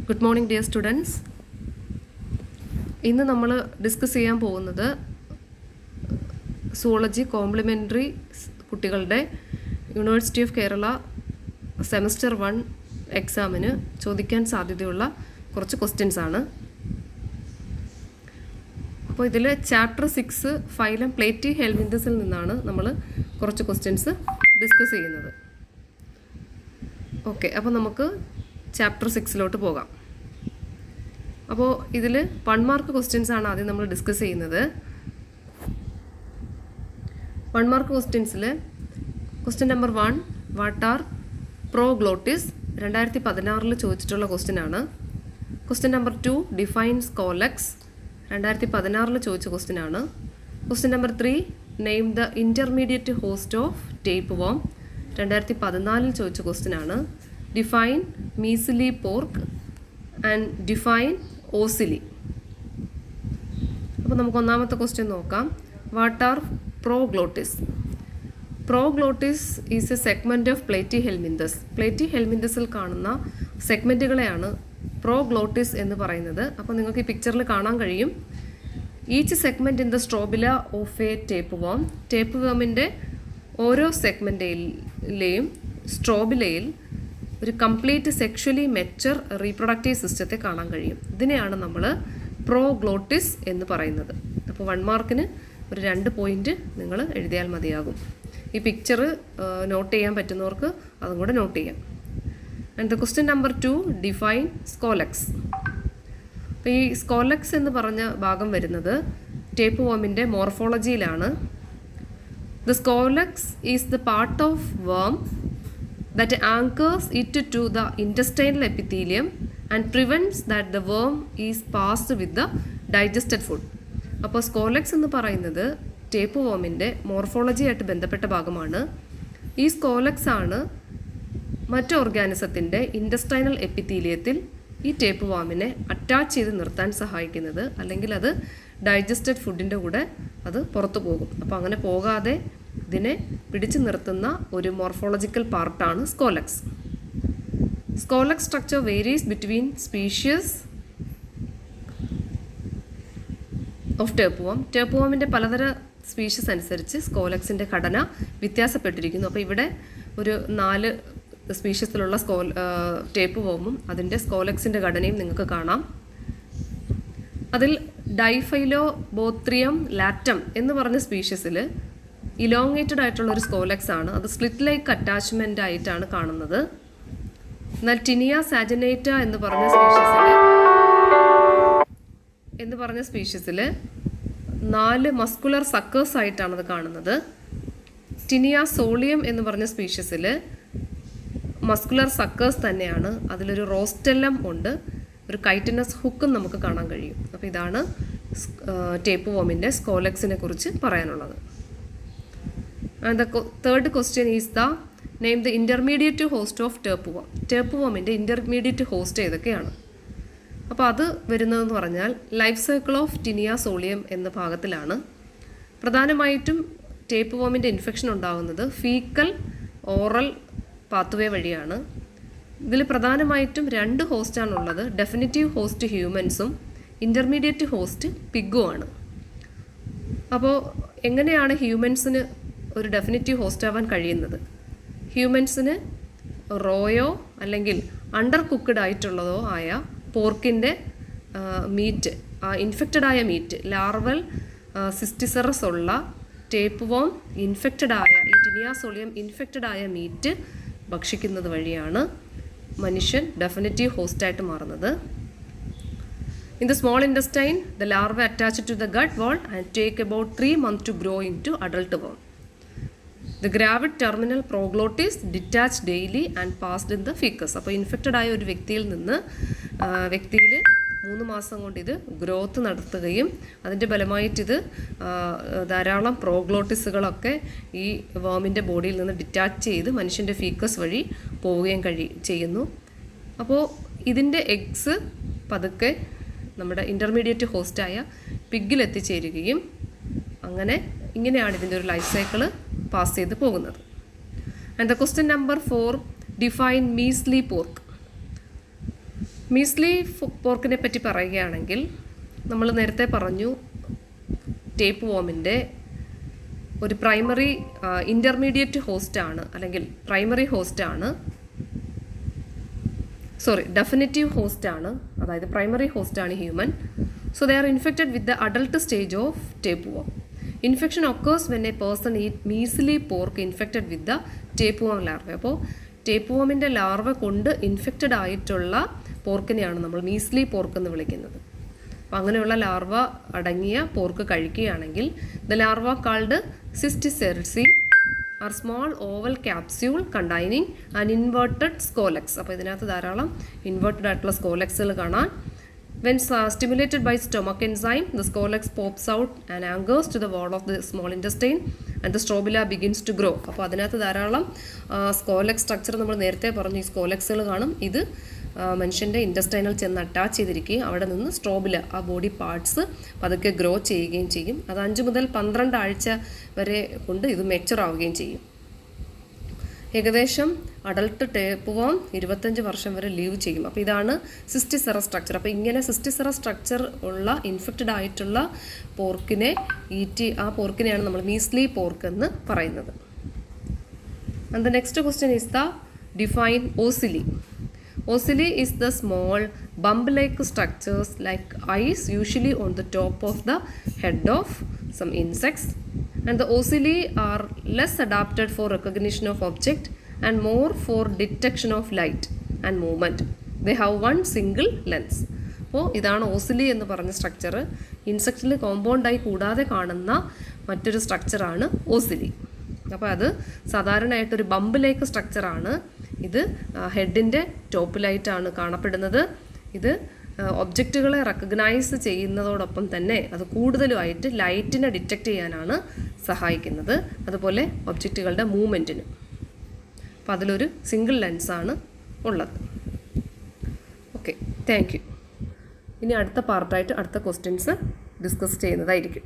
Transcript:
Good morning dear students. ഇന്ന് നമ്മൾ discuss ചെയ്യാൻ പോകുന്നത് സുവോളജി കോംപ്ലിമെൻ്ററി കുട്ടികളുടെ യൂണിവേഴ്സിറ്റി ഓഫ് കേരള സെമസ്റ്റർ 1 എക്സാമിന് ചോദിക്കാൻ സാധ്യതയുള്ള കുറച്ച് ക്വസ്റ്റ്യൻസ് ആണ്. അപ്പോൾ ഇതിൽ ചാപ്റ്റർ 6 ഫൈലം പ്ലേറ്റി ഹെൽമിന്തസിൽ നിന്നാണ് നമ്മൾ കുറച്ച് ക്വസ്റ്റ്യൻസ് ഡിസ്കസ് ചെയ്യുന്നത്. ഓക്കെ, അപ്പോൾ നമുക്ക് ചാപ്റ്റർ 6 പോകാം. അപ്പോൾ ഇതിൽ 1 മാർക്ക് ക്വസ്റ്റ്യൻസ് ആണ് ആദ്യം നമ്മൾ ഡിസ്കസ് ചെയ്യുന്നത്. 1 മാർക്ക് ക്വസ്റ്റ്യൻസിൽ question number 1 what are proglottids 2016 ചോദിച്ചിട്ടുള്ള ക്വസ്റ്റ്യൻ ആണ്. ക്വസ്റ്റ്യൻ നമ്പർ 2 ഡിഫൈൻസ് കോലക്സ് 2016 ചോദിച്ച ക്വസ്റ്റ്യൻ ആണ്. Question number 3 name the intermediate host of tapeworm 2014 ചോദിച്ച ക്വസ്റ്റ്യൻ ആണ്. Define measly pork and define ocelli. അപ്പോൾ നമുക്ക് ഒന്നാമത്തെ ക്വസ്റ്റ്യൻ നോക്കാം. What are proglottids? Proglottids is a segment of platyhelminthes. പ്ലേറ്റി ഹെൽമിന്തസിൽ കാണുന്ന സെഗ്മെൻറ്റുകളെയാണ് പ്രോഗ്ലോട്ടിസ് എന്ന് പറയുന്നത്. അപ്പോൾ നിങ്ങൾക്ക് ഈ പിക്ചറിൽ കാണാൻ കഴിയും. Each segment in the strobila of a tapeworm. ടേപ്പ് വോമിൻ്റെ ഓരോ സെഗ്മെൻറ്റിലെയും സ്ട്രോബിലയിൽ ഒരു കംപ്ലീറ്റ് സെക്ഷലി മെച്ചർ റീപ്രൊഡക്റ്റീവ് സിസ്റ്റത്തെ കാണാൻ കഴിയും. ഇതിനെയാണ് നമ്മൾ പ്രോഗ്ലോട്ടിസ് എന്ന് പറയുന്നത്. അപ്പോൾ 1 മാർക്കിന് ഒരു 2 പോയിൻ്റ് നിങ്ങൾ എഴുതിയാൽ മതിയാകും. ഈ പിക്ചർ നോട്ട് ചെയ്യാൻ പറ്റുന്നവർക്ക് അതും കൂടെ നോട്ട് ചെയ്യാം. And the question number 2 define scolex. അപ്പോൾ ഈ സ്കോലക്സ് എന്ന് പറഞ്ഞ ഭാഗം വരുന്നത് ടേപ്പ് വോമിൻ്റെ മോർഫോളജിയിലാണ്. The scolex is the part of worm that anchors it to the intestinal epithelium and prevents that the worm is passed with the digested food. അപ്പോൾ സ്കോലക്സ് എന്ന് പറയുന്നത് ടേപ്പ് വോമിൻ്റെ മോർഫോളജി ആയിട്ട് ബന്ധപ്പെട്ട ഭാഗമാണ്. ഈ സ്കോലക്സ് ആണ് മറ്റ് ഓർഗാനിസത്തിൻ്റെ ഇൻറ്റസ്റ്റൈനൽ എപ്പിത്തീലിയത്തിൽ ഈ ടേപ്പ് വോമിനെ അറ്റാച്ച് ചെയ്ത് നിർത്താൻ സഹായിക്കുന്നത്. അല്ലെങ്കിൽ അത് ഡൈജസ്റ്റഡ് ഫുഡിൻ്റെ കൂടെ അത് പുറത്തു പോകും. അപ്പോൾ അങ്ങനെ പോകാതെ ഇതിനെ പിടിച്ചു നിർത്തുന്ന ഒരു മോർഫോളജിക്കൽ പാർട്ടാണ് scolex. Scolex structure varies between species of tapeworm. ടേപ്പ് വോമിൻ്റെ പലതര സ്പീഷ്യസ് അനുസരിച്ച് സ്കോലക്സിൻ്റെ ഘടന വ്യത്യാസപ്പെട്ടിരിക്കുന്നു. അപ്പോൾ ഇവിടെ ഒരു 4 സ്പീഷ്യസിലുള്ള ടേപ്പ് വോമും അതിൻ്റെ സ്കോലക്സിൻ്റെ ഘടനയും നിങ്ങൾക്ക് കാണാം. അതിൽ ഡൈഫൈലോബോത്രിയം ലാറ്റം എന്ന് പറഞ്ഞ സ്പീഷ്യസിൽ ഇലോങ്ങേറ്റഡ് ആയിട്ടുള്ള ഒരു സ്കോലക്സ് ആണ്. അത് സ്ലിറ്റ് ലൈക്ക് അറ്റാച്ച്മെൻ്റ് ആയിട്ടാണ് കാണുന്നത്. എന്നാൽ ടിനിയ സാജനേറ്റ എന്ന് പറഞ്ഞ സ്പീഷ്യസിൽ 4 മസ്കുലർ സക്കേഴ്സ് ആയിട്ടാണ് അത് കാണുന്നത്. ടിനിയ സോളിയം എന്ന് പറഞ്ഞ സ്പീഷ്യസിൽ മസ്കുലർ സക്കേഴ്സ് തന്നെയാണ്. അതിലൊരു റോസ്റ്റെല്ലം ഉണ്ട്, ഒരു കൈറ്റിനസ് ഹുക്കും നമുക്ക് കാണാൻ കഴിയും. അപ്പോൾ ഇതാണ് ടേപ്പ് വോമിൻ്റെ സ്കോലക്സിനെ കുറിച്ച് പറയാനുള്ളത്. And the third question is the name the intermediate host of tapeworm. ടേപ്പ്വോമിൻ്റെ ഇൻ്റർമീഡിയറ്റ് ഹോസ്റ്റ് ഏതൊക്കെയാണ്? അപ്പോൾ അത് വരുന്നതെന്ന് പറഞ്ഞാൽ life cycle of Taenia solium എന്ന ഭാഗത്തിലാണ്. പ്രധാനമായിട്ടും ടേപ്പ്വോമിൻ്റെ ഇൻഫെക്ഷൻ ഉണ്ടാകുന്നത് ഫീക്കൽ ഓറൽ പാത്വേ വഴിയാണ്. ഇതിൽ പ്രധാനമായിട്ടും 2 ഹോസ്റ്റാണുള്ളത്. ഡെഫിനിറ്റീവ് ഹോസ്റ്റ് ഹ്യൂമൻസും ഇൻ്റർമീഡിയറ്റ് ഹോസ്റ്റ് പിഗുമാണ്. അപ്പോൾ എങ്ങനെയാണ് ഹ്യൂമൻസിന് ഒരു ഡെഫിനിറ്റീവ് ഹോസ്റ്റ് ആവാൻ കഴിയുന്നത്? ഹ്യൂമൻസിന് റോയോ അല്ലെങ്കിൽ അണ്ടർ കുക്ക്ഡ് ആയിട്ടുള്ളതോ ആയ പോർക്കിൻ്റെ മീറ്റ്, ഇൻഫെക്റ്റഡ് ആയ മീറ്റ്, ലാർവൽ സിസ്റ്റിസറസ് ഉള്ള ടേപ്പ് വോം ഇൻഫെക്റ്റഡ് ആയ ഈ ടിനിയാസോളിയം ഇൻഫെക്റ്റഡ് ആയ മീറ്റ് ഭക്ഷിക്കുന്നത് വഴിയാണ് മനുഷ്യൻ ഡെഫിനിറ്റീവ് ഹോസ്റ്റായിട്ട് മാറുന്നത്. In the small intestine, the larvae attach to the gut wall and take about 3 months to grow into adult worm. The gravid terminal proglottis detach daily and passed in the feces. അപ്പോൾ infected ആയ ഒരു വ്യക്തിയിൽ 3 മാസം കൊണ്ട് ഇത് growth നടത്തുകയും അതിൻ്റെ ഫലമായിട്ടിത് ധാരാളം പ്രോഗ്ലോട്ടിസുകളൊക്കെ ഈ വോമിൻ്റെ ബോഡിയിൽ നിന്ന് ഡിറ്റാച്ച് ചെയ്ത് മനുഷ്യൻ്റെ ഫീക്കസ് വഴി പോവുകയും ചെയ്യുന്നു. അപ്പോൾ ഇതിൻ്റെ എഗ്സ് പതുക്കെ നമ്മുടെ ഇൻ്റർമീഡിയറ്റ് ഹോസ്റ്റായ പിഗിൽ എത്തിച്ചേരുകയും ഇങ്ങനെയാണ് ഇതിൻ്റെ ഒരു ലൈഫ് സൈക്കിൾ പാസ് ചെയ്ത് പോകുന്നത്. And the question number 4 define measly pork. Measly പോർക്കിനെ പറ്റി പറയുകയാണെങ്കിൽ നമ്മൾ നേരത്തെ പറഞ്ഞു ടേപ്പ് വോമിൻ്റെ ഒരു പ്രൈമറി ഇൻ്റർമീഡിയറ്റ് ഹോസ്റ്റാണ്, അല്ലെങ്കിൽ പ്രൈമറി ഹോസ്റ്റാണ്, ഡെഫിനിറ്റീവ് ഹോസ്റ്റാണ്, അതായത് പ്രൈമറി ഹോസ്റ്റാണ് human. So they are infected with the adult stage of tapeworm. Infection occurs when a person eat measly pork infected with the tapeworm larva. അപ്പോൾ ടേപ്പ് വോമിൻ്റെ larva കൊണ്ട് infected ആയിട്ടുള്ള പോർക്കിനെയാണ് നമ്മൾ മീസ്ലി പോർക്ക് എന്ന് വിളിക്കുന്നത്. അപ്പോൾ അങ്ങനെയുള്ള ലാർവ അടങ്ങിയ പോർക്ക് കഴിക്കുകയാണെങ്കിൽ the larva called cysticerci are small oval capsule containing an inverted scolex. അപ്പോൾ ഇതിനകത്ത് ധാരാളം ഇൻവേർട്ടഡ് ആയിട്ടുള്ള സ്കോലക്സുകൾ കാണാൻ. When stimulated by stomach enzyme, the scolex pops out and anchors to the wall of the small intestine and the strobila begins to grow. അപ്പോൾ അതിനകത്ത് ധാരാളം സ്കോലക്സ് structure നമ്മൾ നേരത്തെ പറഞ്ഞു, ഈ സ്കോലക്സുകൾ കാണും. ഇത് മനുഷ്യൻ്റെ ഇൻറ്റസ്റ്റൈനൽ ചെന്ന് അറ്റാച്ച് ചെയ്തിരിക്കുകയും അവിടെ നിന്ന് സ്ട്രോബില, ആ ബോഡി പാർട്സ് പതുക്കെ ഗ്രോ ചെയ്യുകയും ചെയ്യും. അത് 5 മുതൽ 12 ആഴ്ച വരെ കൊണ്ട് ഇത് മെച്ചുർ ആവുകയും ചെയ്യും. ഏകദേശം അഡൾട്ട് ടേപ്പ് വോം 25 വർഷം വരെ ലീവ് ചെയ്യും. അപ്പോൾ ഇതാണ് സിസ്റ്റിസെറ സ്ട്രക്ചർ. അപ്പോൾ ഇങ്ങനെ സിസ്റ്റിസെറ സ്ട്രക്ചർ ഉള്ള ഇൻഫെക്റ്റഡ് ആയിട്ടുള്ള പോർക്കിനെ ആ പോർക്കിനെയാണ് നമ്മൾ മീസ്ലി പോർക്ക് എന്ന് പറയുന്നത്. And the next question is the define ocelli. Ocilli is the small bump-like structures like eyes, usually on the top of the head of some insects. And the ocilli are less adapted for recognition of object and more for detection of light and movement. They have one single lens. അപ്പോൾ ഇതാണ് ഓസിലി എന്ന് പറഞ്ഞ structure. ഇൻസെക്റ്റിൽ കോമ്പൗണ്ടായി കൂടാതെ കാണുന്ന മറ്റൊരു സ്ട്രക്ചറാണ് ഓസിലി. അപ്പോൾ അത് സാധാരണയായിട്ടൊരു bump like സ്ട്രക്ചറാണ്. ഇത് ഹെഡിൻ്റെ ടോപ്പിലായിട്ടാണ് കാണപ്പെടുന്നത്. ഇത് ഒബ്ജക്റ്റുകളെ റെക്കഗ്നൈസ് ചെയ്യുന്നതോടൊപ്പം തന്നെ അത് കൂടുതലുമായിട്ട് ലൈറ്റിനെ ഡിറ്റക്റ്റ് ചെയ്യാനാണ് സഹായിക്കുന്നത്, അതുപോലെ ഒബ്ജക്റ്റുകളുടെ മൂവ്മെൻറ്റിനും. അപ്പോൾ അതിലൊരു സിംഗിൾ ലെൻസാണ് ഉള്ളത്. Okay, thank you. ഇനി അടുത്ത പാർട്ടായിട്ട് അടുത്ത ക്വസ്റ്റ്യൻസ് ഡിസ്കസ് ചെയ്യുന്നതായിരിക്കും.